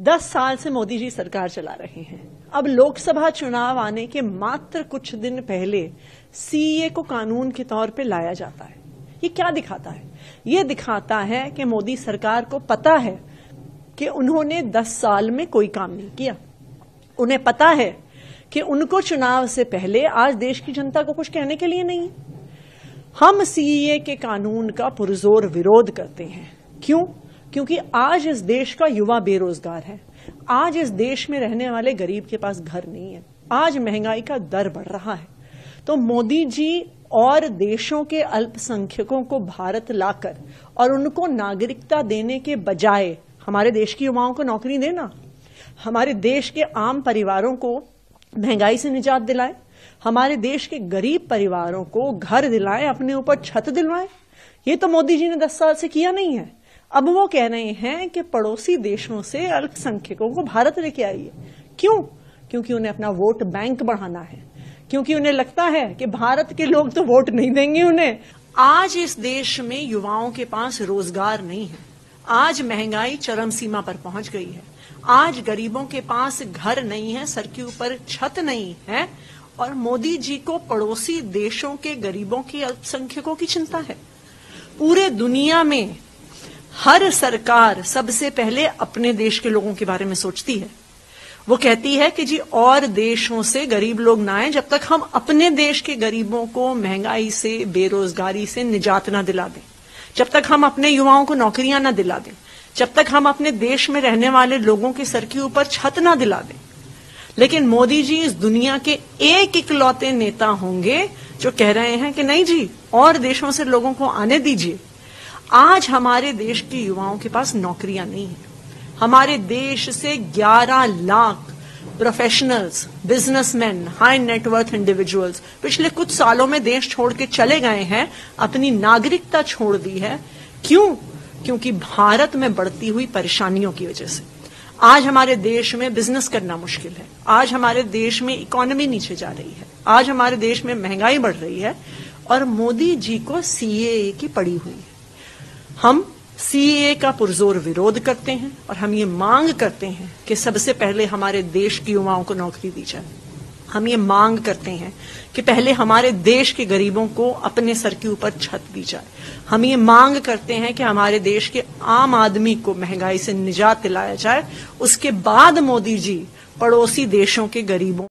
10 साल से मोदी जी सरकार चला रहे हैं। अब लोकसभा चुनाव आने के मात्र कुछ दिन पहले सीएए को कानून के तौर पे लाया जाता है। ये क्या दिखाता है? ये दिखाता है कि मोदी सरकार को पता है कि उन्होंने 10 साल में कोई काम नहीं किया। उन्हें पता है कि उनको चुनाव से पहले आज देश की जनता को कुछ कहने के लिए नहीं। हम सीएए के कानून का पुरजोर विरोध करते हैं। क्यों? क्योंकि आज इस देश का युवा बेरोजगार है। आज इस देश में रहने वाले गरीब के पास घर नहीं है। आज महंगाई का दर बढ़ रहा है। तो मोदी जी और देशों के अल्पसंख्यकों को भारत लाकर और उनको नागरिकता देने के बजाय हमारे देश के युवाओं को नौकरी देना, हमारे देश के आम परिवारों को महंगाई से निजात दिलाए, हमारे देश के गरीब परिवारों को घर दिलाए, अपने ऊपर छत दिलवाए, ये तो मोदी जी ने 10 साल से किया नहीं है। अब वो कह रहे हैं कि पड़ोसी देशों से अल्पसंख्यकों को भारत लेके आइए। क्यों? क्योंकि उन्हें अपना वोट बैंक बढ़ाना है, क्योंकि उन्हें लगता है कि भारत के लोग तो वोट नहीं देंगे उन्हें। आज इस देश में युवाओं के पास रोजगार नहीं है। आज महंगाई चरम सीमा पर पहुंच गई है। आज गरीबों के पास घर नहीं है, सर के ऊपर छत नहीं है, और मोदी जी को पड़ोसी देशों के गरीबों के अल्पसंख्यकों की चिंता है। पूरे दुनिया में हर सरकार सबसे पहले अपने देश के लोगों के बारे में सोचती है। वो कहती है कि जी और देशों से गरीब लोग ना आए जब तक हम अपने देश के गरीबों को महंगाई से, बेरोजगारी से निजात ना दिला दें, जब तक हम अपने युवाओं को नौकरियां ना दिला दें, जब तक हम अपने देश में रहने वाले लोगों के सर के ऊपर छत ना दिला दें। लेकिन मोदी जी इस दुनिया के एक इकलौते नेता होंगे जो कह रहे हैं कि नहीं जी, और देशों से लोगों को आने दीजिए। आज हमारे देश के युवाओं के पास नौकरियां नहीं है। हमारे देश से 11 lakh professionals, businessman, high net worth individuals पिछले कुछ सालों में देश छोड़ के चले गए हैं, अपनी नागरिकता छोड़ दी है। क्यों? क्योंकि भारत में बढ़ती हुई परेशानियों की वजह से आज हमारे देश में बिजनेस करना मुश्किल है। आज हमारे देश में इकोनॉमी नीचे जा रही है। आज हमारे देश में महंगाई बढ़ रही है और मोदी जी को सीएए की पड़ी हुई है। हम सीएए का पुरजोर विरोध करते हैं और हम ये मांग करते हैं कि सबसे पहले हमारे देश के युवाओं को नौकरी दी जाए। हम ये मांग करते हैं कि पहले हमारे देश के गरीबों को अपने सर के ऊपर छत दी जाए। हम ये मांग करते हैं कि हमारे देश के आम आदमी को महंगाई से निजात दिलाया जाए। उसके बाद मोदी जी पड़ोसी देशों के गरीबों